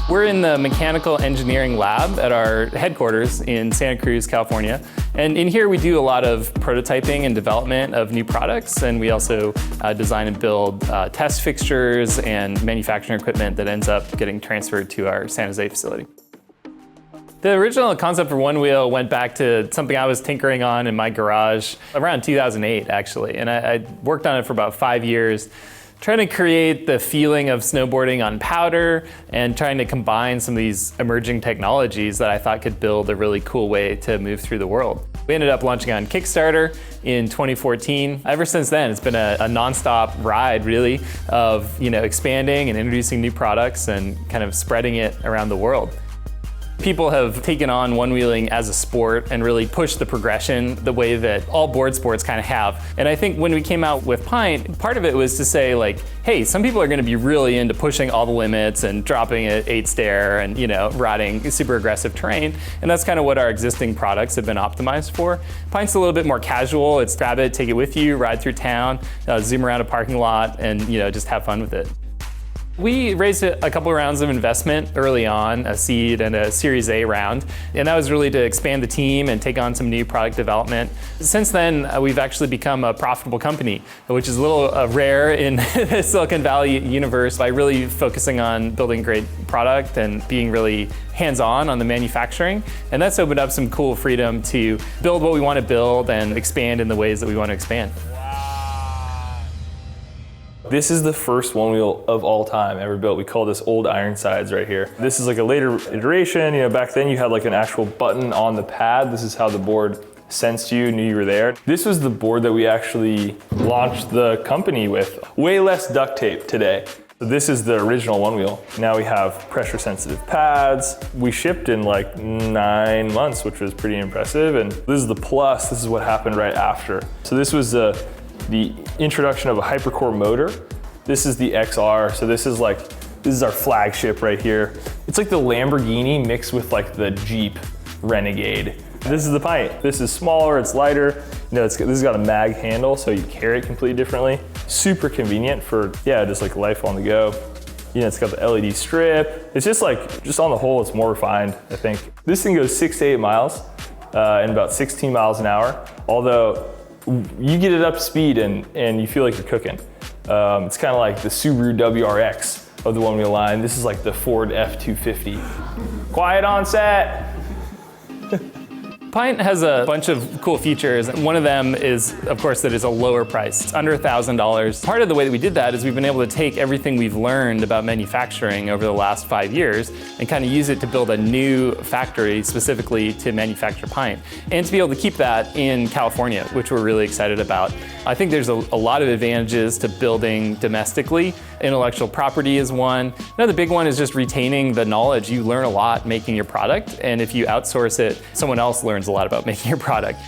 We're in the mechanical engineering lab at our headquarters in Santa Cruz, California. And in here we do a lot of prototyping and development of new products, and we also design and build test fixtures and manufacturing equipment that ends up getting transferred to our San Jose facility. The original concept for One Wheel went back to something I was tinkering on in my garage around 2008, actually. And I worked on it for about 5 years, trying to create the feeling of snowboarding on powder and trying to combine some of these emerging technologies that I thought could build a really cool way to move through the world. We ended up launching on Kickstarter in 2014. Ever since then, it's been a nonstop ride, really, of expanding and introducing new products and kind of spreading it around the world. People have taken on one-wheeling as a sport and really pushed the progression the way that all board sports kind of have. And I think when we came out with Pint, part of it was to say like, hey, some people are going to be really into pushing all the limits and dropping at 8 stair and riding super aggressive terrain. And that's kind of what our existing products have been optimized for. Pint's a little bit more casual. It's grab it, take it with you, ride through town, zoom around a parking lot, and just have fun with it. We raised a couple of rounds of investment early on, a seed and a Series A round, and that was really to expand the team and take on some new product development. Since then, we've actually become a profitable company, which is a little rare in the Silicon Valley universe by really focusing on building great product and being really hands-on the manufacturing. And that's opened up some cool freedom to build what we want to build and expand in the ways that we want to expand. This is the first one wheel of all time ever built. We call this Old Ironsides right here. This is like a later iteration. Back then you had like an actual button on the pad. This is how the board sensed you, knew you were there. This was the board that we actually launched the company with. Way less duct tape today. So this is the original one wheel. Now we have pressure sensitive pads. We shipped in like 9 months, which was pretty impressive. And this is the plus, this is what happened right after. So this was the introduction of a hypercore motor. This is the XR, so this is our flagship right here. It's like the Lamborghini mixed with like the Jeep Renegade. This is the Pint. This is smaller, it's lighter. This has got a mag handle, so you carry it completely differently. Super convenient for, just like life on the go. It's got the LED strip. It's just on the whole, it's more refined, I think. This thing goes 6 to 8 miles in about 16 miles an hour, although you get it up to speed and you feel like you're cooking. It's kind of like the Subaru WRX of the one wheel line. This is like the Ford F-250. Quiet on set. Pint has a bunch of cool features. One of them is, of course, that it's a lower price. It's under $1,000. Part of the way that we did that is we've been able to take everything we've learned about manufacturing over the last 5 years and kind of use it to build a new factory specifically to manufacture Pint. And to be able to keep that in California, which we're really excited about. I think there's a lot of advantages to building domestically. Intellectual property is one. Another big one is just retaining the knowledge. You learn a lot making your product, and if you outsource it, someone else learns a lot about making your product.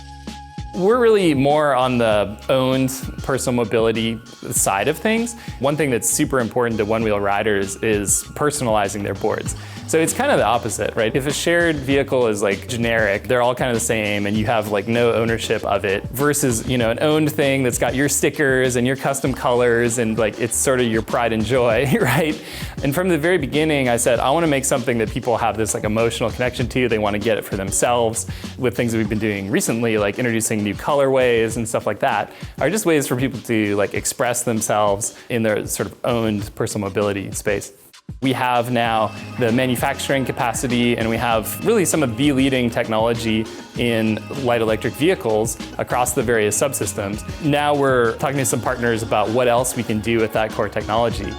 We're really more on the owned personal mobility side of things. One thing that's super important to one-wheel riders is personalizing their boards. So it's kind of the opposite, right? If a shared vehicle is like generic, they're all kind of the same and you have like no ownership of it versus, an owned thing that's got your stickers and your custom colors and like it's sort of your pride and joy, right? And from the very beginning, I said, I want to make something that people have this like emotional connection to. They want to get it for themselves. With things that we've been doing recently, like introducing new colorways and stuff like that, are just ways for people to like express themselves in their sort of owned personal mobility space. We have now the manufacturing capacity and we have really some of the leading technology in light electric vehicles across the various subsystems. Now we're talking to some partners about what else we can do with that core technology.